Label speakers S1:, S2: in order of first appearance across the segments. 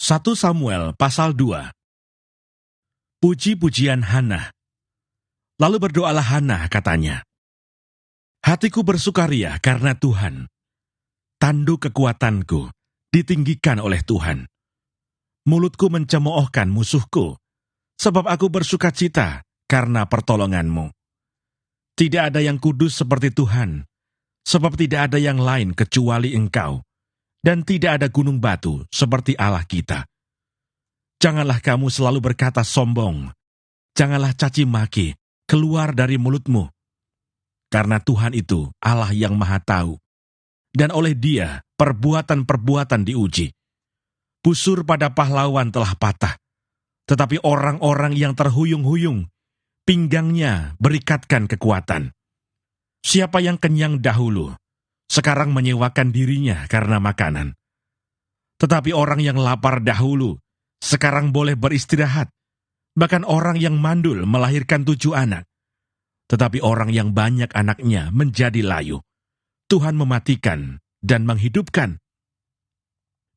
S1: 1 Samuel pasal 2. Puji-pujian Hana. Lalu berdoalah Hana, katanya, "Hatiku bersukaria karena Tuhan. Tanduk kekuatanku ditinggikan oleh Tuhan. Mulutku mencemoohkan musuhku, sebab aku bersukacita karena pertolonganmu. Tidak ada yang kudus seperti Tuhan, sebab tidak ada yang lain kecuali Engkau, dan tidak ada gunung batu seperti Allah kita. Janganlah kamu selalu berkata sombong, janganlah caci maki keluar dari mulutmu. Karena Tuhan itu Allah yang Maha Tahu, dan oleh Dia perbuatan-perbuatan diuji. Busur pada pahlawan telah patah, tetapi orang-orang yang terhuyung-huyung, pinggangnya berikatkan kekuatan. Siapa yang kenyang dahulu, sekarang menyewakan dirinya karena makanan. Tetapi orang yang lapar dahulu, sekarang boleh beristirahat. Bahkan orang yang mandul melahirkan 7 anak. Tetapi orang yang banyak anaknya menjadi layu. Tuhan mematikan dan menghidupkan.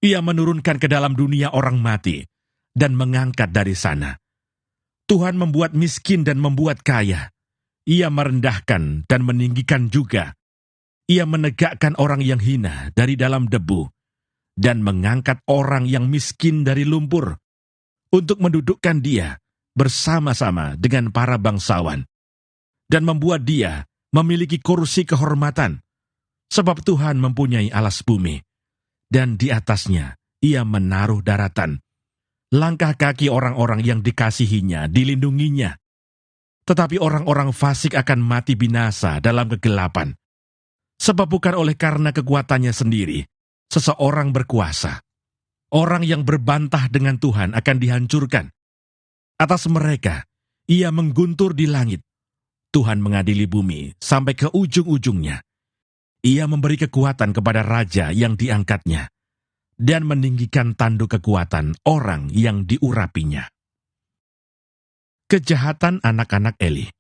S1: Ia menurunkan ke dalam dunia orang mati dan mengangkat dari sana. Tuhan membuat miskin dan membuat kaya. Ia merendahkan dan meninggikan juga. Ia menegakkan orang yang hina dari dalam debu dan mengangkat orang yang miskin dari lumpur untuk mendudukkan dia bersama-sama dengan para bangsawan dan membuat dia memiliki kursi kehormatan, sebab Tuhan mempunyai alas bumi dan di atasnya ia menaruh daratan. Langkah kaki orang-orang yang dikasihinya dilindunginya, tetapi orang-orang fasik akan mati binasa dalam kegelapan. Sebab bukan oleh karena kekuatannya sendiri, seseorang berkuasa. Orang yang berbantah dengan Tuhan akan dihancurkan. Atas mereka, ia mengguntur di langit. Tuhan mengadili bumi sampai ke ujung-ujungnya. Ia memberi kekuatan kepada raja yang diangkatnya, dan meninggikan tanduk kekuatan orang yang diurapinya. Kejahatan anak-anak Eli.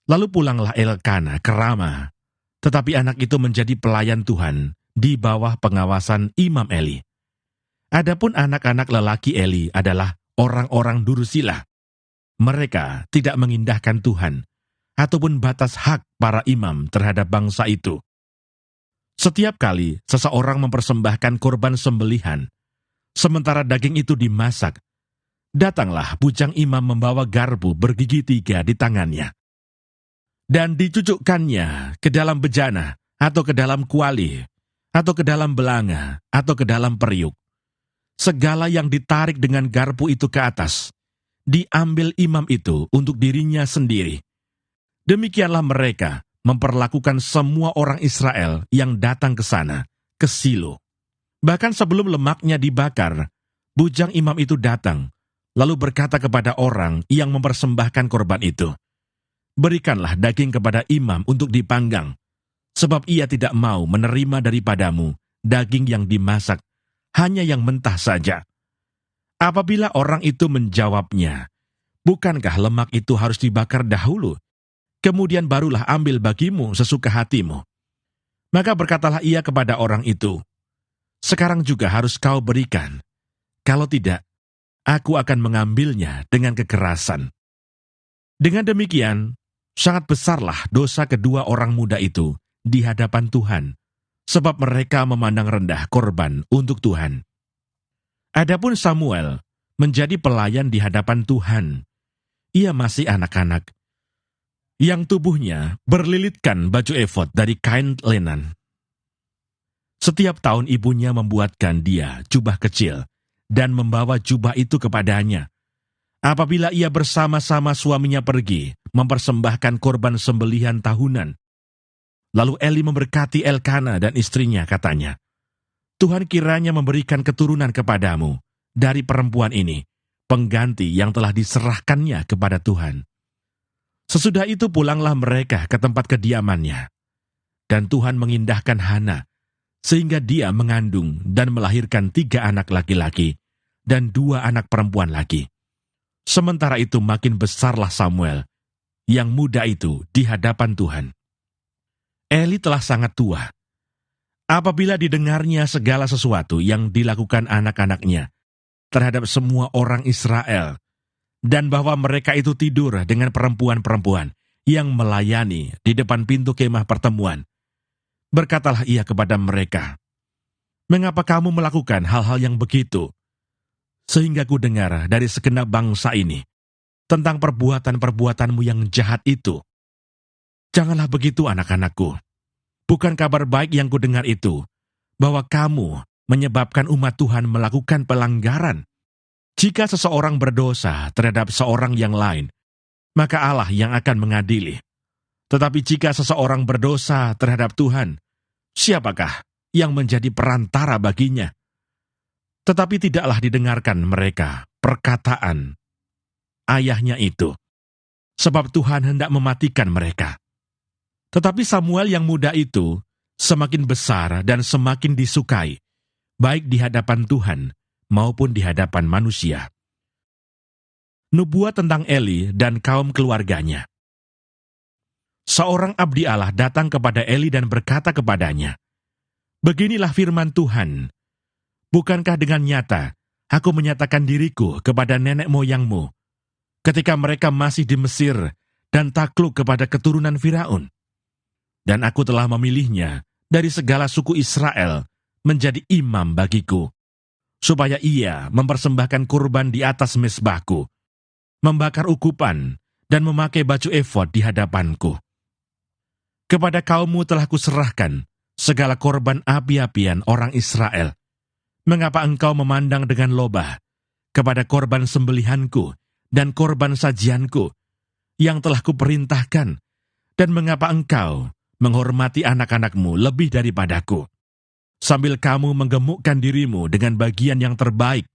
S1: Lalu pulanglah Elkana ke Rama, tetapi anak itu menjadi pelayan Tuhan di bawah pengawasan Imam Eli. Adapun anak-anak lelaki Eli adalah orang-orang durusila. Mereka tidak mengindahkan Tuhan, ataupun batas hak para imam terhadap bangsa itu. Setiap kali seseorang mempersembahkan korban sembelihan, sementara daging itu dimasak, datanglah bujang imam membawa garpu bergigi 3 di tangannya, dan dicucukkannya ke dalam bejana, atau ke dalam kuali, atau ke dalam belanga, atau ke dalam periuk. Segala yang ditarik dengan garpu itu ke atas, diambil imam itu untuk dirinya sendiri. Demikianlah mereka memperlakukan semua orang Israel yang datang ke sana, ke Silo. Bahkan sebelum lemaknya dibakar, bujang imam itu datang, lalu berkata kepada orang yang mempersembahkan korban itu, "Berikanlah daging kepada imam untuk dipanggang, sebab ia tidak mau menerima daripadamu daging yang dimasak, hanya yang mentah saja." Apabila orang itu menjawabnya, "Bukankah lemak itu harus dibakar dahulu, kemudian barulah ambil bagimu sesuka hatimu?" Maka berkatalah ia kepada orang itu, "Sekarang juga harus kau berikan, kalau tidak, aku akan mengambilnya dengan kekerasan." Dengan demikian, sangat besarlah dosa kedua orang muda itu di hadapan Tuhan, sebab mereka memandang rendah korban untuk Tuhan. Adapun Samuel menjadi pelayan di hadapan Tuhan. Ia masih anak-anak, yang tubuhnya berlilitkan baju efod dari kain lenan. Setiap tahun ibunya membuatkan dia jubah kecil dan membawa jubah itu kepadanya. Apabila ia bersama-sama suaminya pergi mempersembahkan korban sembelihan tahunan. Lalu Eli memberkati Elkana dan istrinya, katanya, "Tuhan kiranya memberikan keturunan kepadamu dari perempuan ini, pengganti yang telah diserahkannya kepada Tuhan." Sesudah itu pulanglah mereka ke tempat kediamannya. Dan Tuhan mengindahkan Hana, sehingga dia mengandung dan melahirkan 3 anak laki-laki dan 2 anak perempuan lagi. Sementara itu makin besarlah Samuel, yang muda itu di hadapan Tuhan. Eli telah sangat tua. Apabila didengarnya segala sesuatu yang dilakukan anak-anaknya terhadap semua orang Israel, dan bahwa mereka itu tidur dengan perempuan-perempuan yang melayani di depan pintu kemah pertemuan, berkatalah ia kepada mereka, "Mengapa kamu melakukan hal-hal yang begitu? Sehingga ku dengar dari segenap bangsa ini tentang perbuatan-perbuatanmu yang jahat itu. Janganlah begitu, anak-anakku. Bukan kabar baik yang kudengar itu, bahwa kamu menyebabkan umat Tuhan melakukan pelanggaran. Jika seseorang berdosa terhadap seorang yang lain, maka Allah yang akan mengadili. Tetapi jika seseorang berdosa terhadap Tuhan, siapakah yang menjadi perantara baginya?" Tetapi tidaklah didengarkan mereka perkataan ayahnya itu, sebab Tuhan hendak mematikan mereka. Tetapi Samuel yang muda itu semakin besar dan semakin disukai, baik di hadapan Tuhan maupun di hadapan manusia. Nubuat tentang Eli dan kaum keluarganya. Seorang abdi Allah datang kepada Eli dan berkata kepadanya, "Beginilah firman Tuhan, bukankah dengan nyata aku menyatakan diriku kepada nenek moyangmu, ketika mereka masih di Mesir dan takluk kepada keturunan Firaun? Dan aku telah memilihnya dari segala suku Israel menjadi imam bagiku, supaya ia mempersembahkan kurban di atas mezbahku, membakar ukupan, dan memakai baju efod di hadapanku. Kepada kaummu telah kuserahkan segala korban api-apian orang Israel. Mengapa engkau memandang dengan lobah kepada korban sembelihanku dan korban sajianku yang telah kuperintahkan, dan mengapa engkau menghormati anak-anakmu lebih daripadaku, sambil kamu menggemukkan dirimu dengan bagian yang terbaik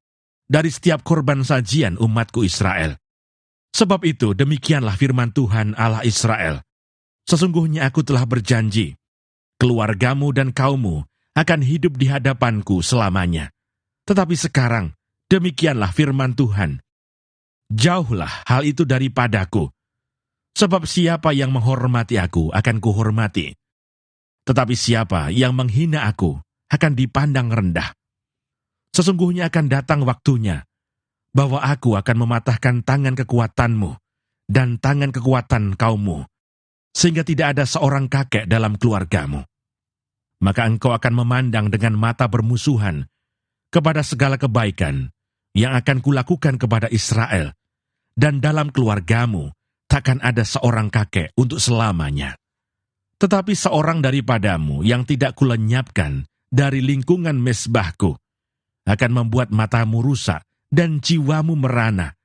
S1: dari setiap korban sajian umatku Israel? Sebab itu demikianlah firman Tuhan Allah Israel, sesungguhnya aku telah berjanji, keluargamu dan kaummu akan hidup di hadapanku selamanya. Tetapi sekarang demikianlah firman Tuhan, jauhlah hal itu daripadaku. Sebab siapa yang menghormati aku akan kuhormati, tetapi siapa yang menghina aku akan dipandang rendah. Sesungguhnya akan datang waktunya, bahwa aku akan mematahkan tangan kekuatanmu dan tangan kekuatan kaummu, sehingga tidak ada seorang kakek dalam keluargamu. Maka engkau akan memandang dengan mata bermusuhan kepada segala kebaikan yang akan kulakukan kepada Israel, dan dalam keluargamu takkan ada seorang kakek untuk selamanya. Tetapi seorang daripadamu yang tidak kulenyapkan dari lingkungan mezbahku akan membuat matamu rusak dan jiwamu merana.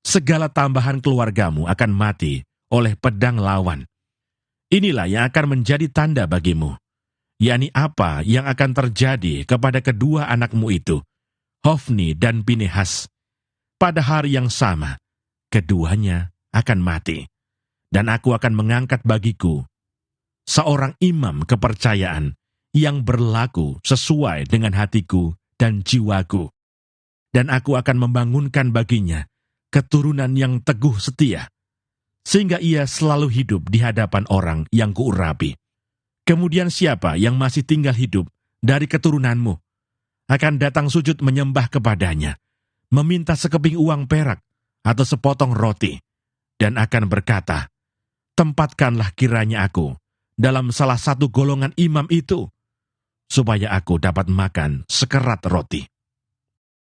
S1: Segala tambahan keluargamu akan mati oleh pedang lawan. Inilah yang akan menjadi tanda bagimu, yakni apa yang akan terjadi kepada kedua anakmu itu, Hofni dan Pinehas. Pada hari yang sama, keduanya akan mati, dan aku akan mengangkat bagiku seorang imam kepercayaan yang berlaku sesuai dengan hatiku dan jiwaku, dan aku akan membangunkan baginya keturunan yang teguh setia, sehingga ia selalu hidup di hadapan orang yang kuurapi. Kemudian siapa yang masih tinggal hidup dari keturunanmu akan datang sujud menyembah kepadanya, meminta sekeping uang perak atau sepotong roti, dan akan berkata, tempatkanlah kiranya aku dalam salah satu golongan imam itu, supaya aku dapat makan sekerat roti.